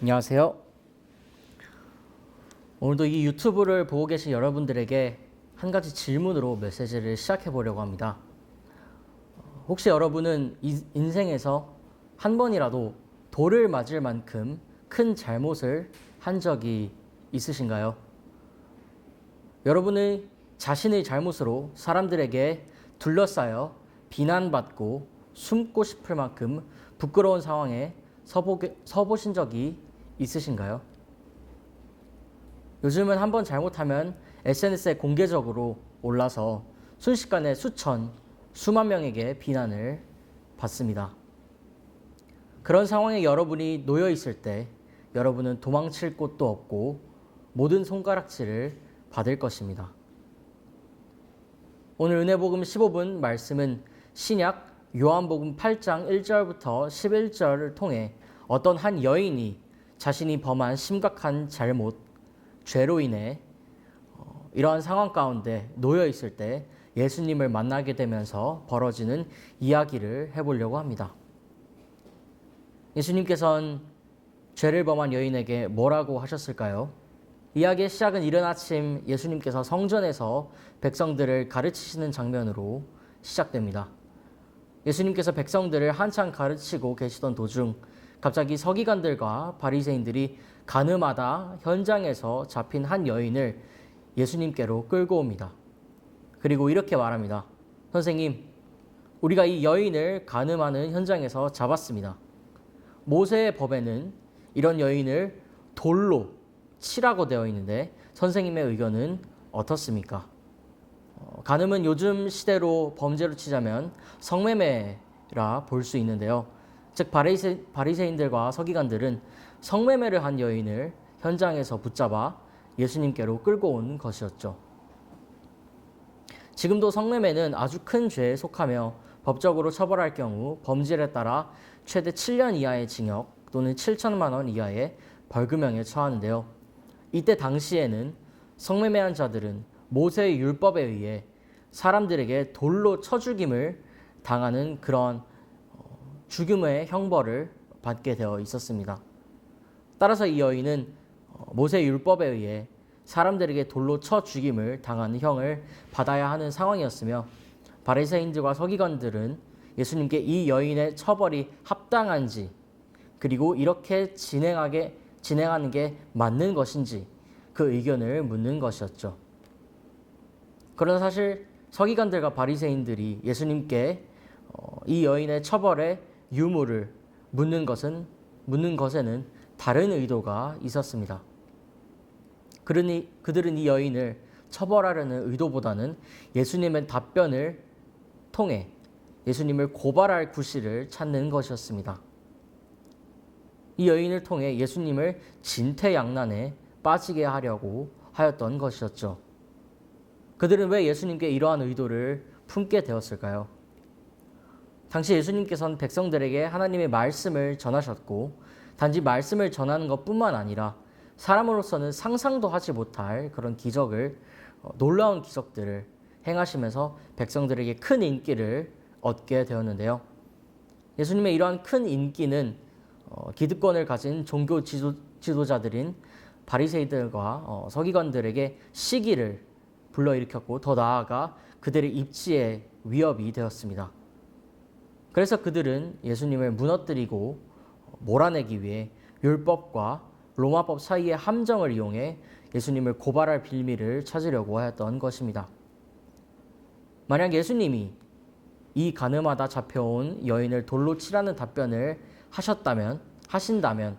안녕하세요. 오늘도 이 유튜브를 보고 계신 여러분들에게 한 가지 질문으로 메시지를 시작해 보려고 합니다. 혹시 여러분은 인생에서 한 번이라도 돌을 맞을 만큼 큰 잘못을 한 적이 있으신가요? 여러분의 자신의 잘못으로 사람들에게 둘러싸여 비난받고 숨고 싶을 만큼 부끄러운 상황에 서보신 적이 있으신가요? 요즘은 한번 잘못하면 SNS에 공개적으로 올라서 순식간에 수만 명에게 비난을 받습니다. 그런 상황에 여러분이 놓여 있을 때 여러분은 도망칠 곳도 없고 모든 손가락질을 받을 것입니다. 오늘 은혜복음 15분 말씀은 신약 요한복음 8장 1절부터 11절을 통해 어떤 한 여인이 자신이 범한 심각한 잘못, 죄로 인해 이러한 상황 가운데 놓여 있을 때 예수님을 만나게 되면서 벌어지는 이야기를 해보려고 합니다. 예수님께서는 죄를 범한 여인에게 뭐라고 하셨을까요? 이야기의 시작은 이른 아침 예수님께서 성전에서 백성들을 가르치시는 장면으로 시작됩니다. 예수님께서 백성들을 한창 가르치고 계시던 도중 갑자기 서기관들과 바리새인들이 가늠하다 현장에서 잡힌 한 여인을 예수님께로 끌고 옵니다. 그리고 이렇게 말합니다. 선생님, 우리가 이 여인을 가늠하는 현장에서 잡았습니다. 모세의 법에는 이런 여인을 돌로 치라고 되어 있는데 선생님의 의견은 어떻습니까? 간음은 요즘 시대로 범죄로 치자면 성매매라 볼 수 있는데요. 즉 바리새인들과 서기관들은 성매매를 한 여인을 현장에서 붙잡아 예수님께로 끌고 온 것이었죠. 지금도 성매매는 아주 큰 죄에 속하며 법적으로 처벌할 경우 범죄에 따라 최대 7년 이하의 징역 또는 7천만 원 이하의 벌금형에 처하는데요. 이때 당시에는 성매매한 자들은 모세의 율법에 의해 사람들에게 돌로 쳐 죽임을 당하는 그런 죽음의 형벌을 받게 되어 있었습니다. 따라서 이 여인은 모세의 율법에 의해 사람들에게 돌로 쳐 죽임을 당하는 형을 받아야 하는 상황이었으며 바리새인들과 서기관들은 예수님께 이 여인의 처벌이 합당한지 그리고 이렇게 진행하는 게 맞는 것인지 그 의견을 묻는 것이었죠. 그러나 사실 서기관들과 바리새인들이 예수님께 이 여인의 처벌의 유무를 묻는 것에는 다른 의도가 있었습니다. 그들은 이 여인을 처벌하려는 의도보다는 예수님의 답변을 통해 예수님을 고발할 구실을 찾는 것이었습니다. 이 여인을 통해 예수님을 진퇴양난에 빠지게 하려고 하였던 것이었죠. 그들은 왜 예수님께 이러한 의도를 품게 되었을까요? 당시 예수님께서는 백성들에게 하나님의 말씀을 전하셨고 단지 말씀을 전하는 것뿐만 아니라 사람으로서는 상상도 하지 못할 그런 놀라운 기적들을 행하시면서 백성들에게 큰 인기를 얻게 되었는데요. 예수님의 이러한 큰 인기는 기득권을 가진 종교 지도자들인 바리새인들과 서기관들에게 시기를 불러일으켰고 더 나아가 그들의 입지에 위협이 되었습니다. 그래서 그들은 예수님을 무너뜨리고 몰아내기 위해 율법과 로마법 사이의 함정을 이용해 예수님을 고발할 빌미를 찾으려고 하였던 것입니다. 만약 예수님이 이 가늠하다 잡혀온 여인을 돌로 치라는 답변을 하신다면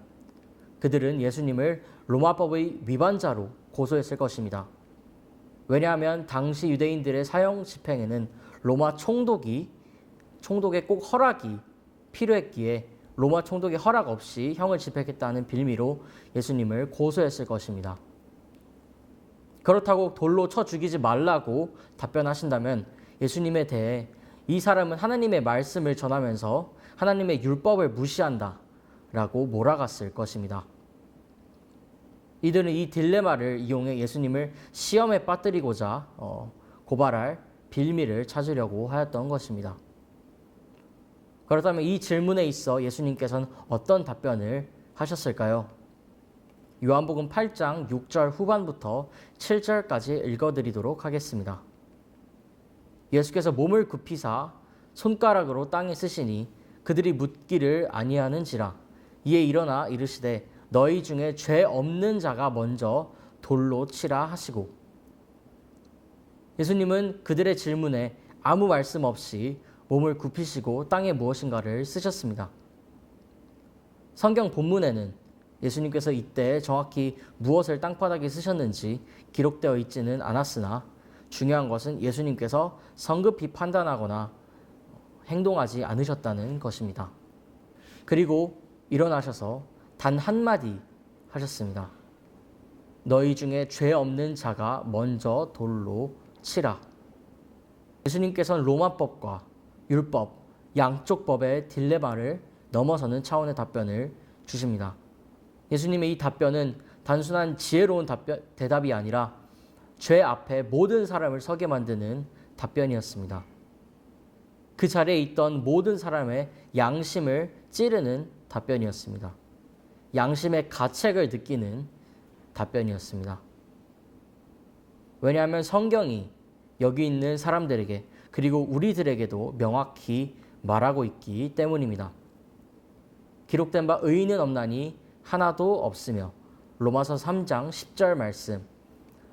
그들은 예수님을 로마법의 위반자로 고소했을 것입니다. 왜냐하면 당시 유대인들의 사형 집행에는 로마 총독의 꼭 허락이 필요했기에 로마 총독의 허락 없이 형을 집행했다는 빌미로 예수님을 고소했을 것입니다. 그렇다고 돌로 쳐 죽이지 말라고 답변하신다면 예수님에 대해 이 사람은 하나님의 말씀을 전하면서 하나님의 율법을 무시한다 라고 몰아갔을 것입니다. 이들은 이 딜레마를 이용해 예수님을 시험에 빠뜨리고자 고발할 빌미를 찾으려고 하였던 것입니다. 그렇다면 이 질문에 있어 예수님께서는 어떤 답변을 하셨을까요? 요한복음 8장 6절 후반부터 7절까지 읽어드리도록 하겠습니다. 예수께서 몸을 굽히사 손가락으로 땅에 쓰시니 그들이 묻기를 아니하는지라. 이에 일어나 이르시되 너희 중에 죄 없는 자가 먼저 돌로 치라 하시고. 예수님은 그들의 질문에 아무 말씀 없이 몸을 굽히시고 땅에 무엇인가를 쓰셨습니다. 성경 본문에는 예수님께서 이때 정확히 무엇을 땅바닥에 쓰셨는지 기록되어 있지는 않았으나 중요한 것은 예수님께서 성급히 판단하거나 행동하지 않으셨다는 것입니다. 그리고 일어나셔서 단 한마디 하셨습니다. 너희 중에 죄 없는 자가 먼저 돌로 치라. 예수님께서는 로마법과 율법, 양쪽 법의 딜레마를 넘어서는 차원의 답변을 주십니다. 예수님의 이 답변은 단순한 지혜로운 대답이 아니라 죄 앞에 모든 사람을 서게 만드는 답변이었습니다. 그 자리에 있던 모든 사람의 양심을 찌르는 답변이었습니다. 양심의 가책을 느끼는 답변이었습니다. 왜냐하면 성경이 여기 있는 사람들에게 그리고 우리들에게도 명확히 말하고 있기 때문입니다. 기록된 바 의인은 없나니 하나도 없으며 로마서 3장 10절 말씀.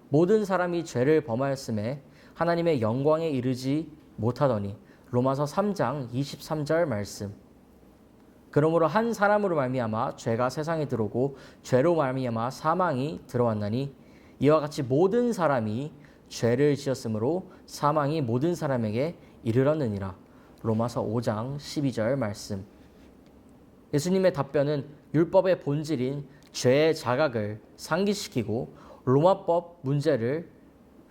모든 사람이 죄를 범하였음에 하나님의 영광에 이르지 못하더니 로마서 3장 23절 말씀. 그러므로 한 사람으로 말미암아 죄가 세상에 들어오고 죄로 말미암아 사망이 들어왔나니 이와 같이 모든 사람이 죄를 지었으므로 사망이 모든 사람에게 이르렀느니라. 로마서 5장 12절 말씀. 예수님의 답변은 율법의 본질인 죄의 자각을 상기시키고 로마법 문제를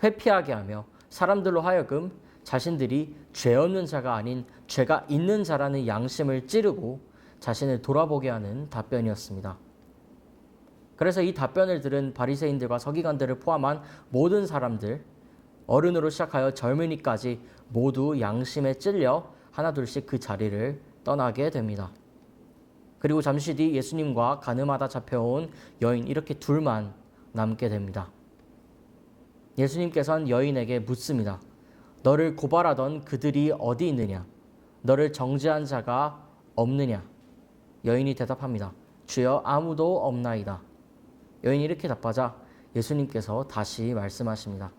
회피하게 하며 사람들로 하여금 자신들이 죄 없는 자가 아닌 죄가 있는 자라는 양심을 찌르고 자신을 돌아보게 하는 답변이었습니다. 그래서 이 답변을 들은 바리새인들과 서기관들을 포함한 모든 사람들, 어른으로 시작하여 젊은이까지 모두 양심에 찔려 하나둘씩 그 자리를 떠나게 됩니다. 그리고 잠시 뒤 예수님과 가늠하다 잡혀온 여인 이렇게 둘만 남게 됩니다. 예수님께서는 여인에게 묻습니다. 너를 고발하던 그들이 어디 있느냐? 너를 정죄한 자가 없느냐? 여인이 대답합니다. 주여 아무도 없나이다. 여인이 이렇게 답하자 예수님께서 다시 말씀하십니다.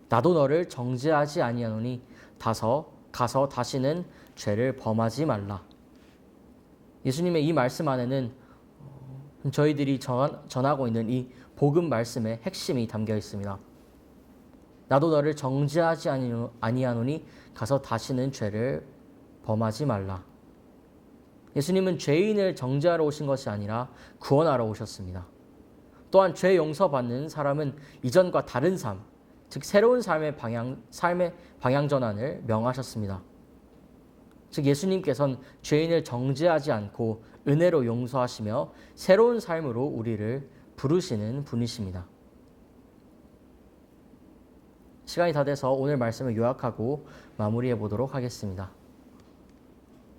나도 너를 정죄하지 아니하노니 가서 다시는 죄를 범하지 말라. 예수님의 이 말씀 안에는 저희들이 전하고 있는 이 복음 말씀의 핵심이 담겨 있습니다. 나도 너를 정죄하지 아니하노니 가서 다시는 죄를 범하지 말라. 예수님은 죄인을 정죄하러 오신 것이 아니라 구원하러 오셨습니다. 또한 죄 용서받는 사람은 이전과 다른 삶, 즉 새로운 삶의 방향 전환을 명하셨습니다. 즉 예수님께서는 죄인을 정죄하지 않고 은혜로 용서하시며 새로운 삶으로 우리를 부르시는 분이십니다. 시간이 다 돼서 오늘 말씀을 요약하고 마무리해 보도록 하겠습니다.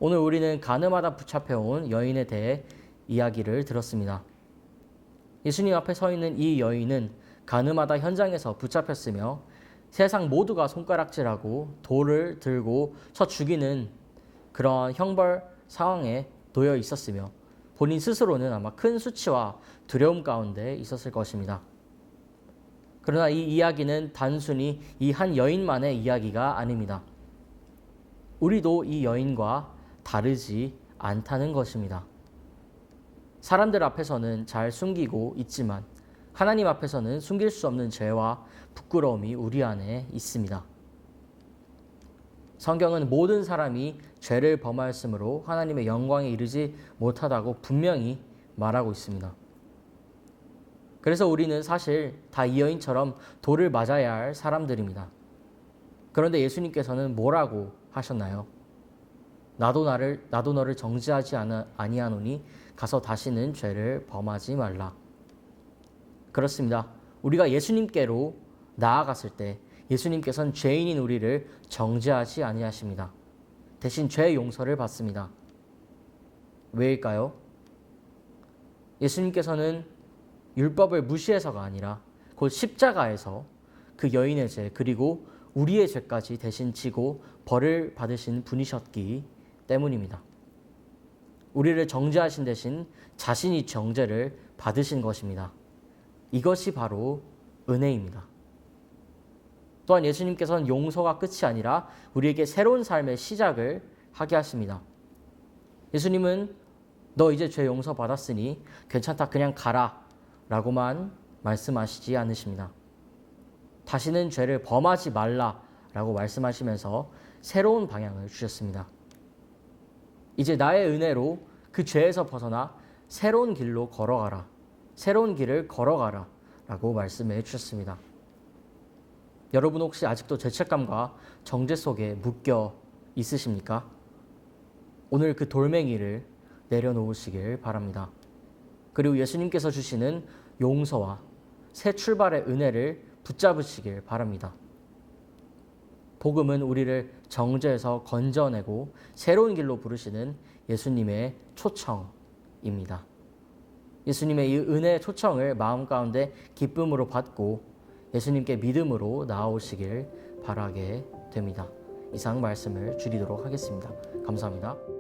오늘 우리는 가늠하다 붙잡혀온 여인에 대해 이야기를 들었습니다. 예수님 앞에 서 있는 이 여인은 가늠하다 현장에서 붙잡혔으며 세상 모두가 손가락질하고 돌을 들고 쳐 죽이는 그런 형벌 상황에 놓여 있었으며 본인 스스로는 아마 큰 수치와 두려움 가운데 있었을 것입니다. 그러나 이 이야기는 단순히 이 한 여인만의 이야기가 아닙니다. 우리도 이 여인과 다르지 않다는 것입니다. 사람들 앞에서는 잘 숨기고 있지만 하나님 앞에서는 숨길 수 없는 죄와 부끄러움이 우리 안에 있습니다. 성경은 모든 사람이 죄를 범하였으므로 하나님의 영광에 이르지 못하다고 분명히 말하고 있습니다. 그래서 우리는 사실 다 이 여인처럼 돌을 맞아야 할 사람들입니다. 그런데 예수님께서는 뭐라고 하셨나요? 나도 너를 정죄하지 아니하노니 가서 다시는 죄를 범하지 말라. 그렇습니다. 우리가 예수님께로 나아갔을 때 예수님께서는 죄인인 우리를 정죄하지 아니하십니다. 대신 죄 용서를 받습니다. 왜일까요? 예수님께서는 율법을 무시해서가 아니라 곧 십자가에서 그 여인의 죄 그리고 우리의 죄까지 대신 지고 벌을 받으신 분이셨기 때문입니다. 우리를 정죄하신 대신 자신이 정죄를 받으신 것입니다. 이것이 바로 은혜입니다. 또한 예수님께서는 용서가 끝이 아니라 우리에게 새로운 삶의 시작을 하게 하십니다. 예수님은 너 이제 죄 용서받았으니 괜찮다 그냥 가라 라고만 말씀하시지 않으십니다. 다시는 죄를 범하지 말라라고 말씀하시면서 새로운 방향을 주셨습니다. 이제 나의 은혜로 그 죄에서 벗어나 새로운 길로 걸어가라. 새로운 길을 걸어가라 라고 말씀해 주셨습니다. 여러분 혹시 아직도 죄책감과 정죄 속에 묶여 있으십니까? 오늘 그 돌멩이를 내려놓으시길 바랍니다. 그리고 예수님께서 주시는 용서와 새 출발의 은혜를 붙잡으시길 바랍니다. 복음은 우리를 정죄에서 건져내고 새로운 길로 부르시는 예수님의 초청입니다. 예수님의 이 은혜의 초청을 마음 가운데 기쁨으로 받고 예수님께 믿음으로 나아오시길 바라게 됩니다. 이상 말씀을 줄이도록 하겠습니다. 감사합니다.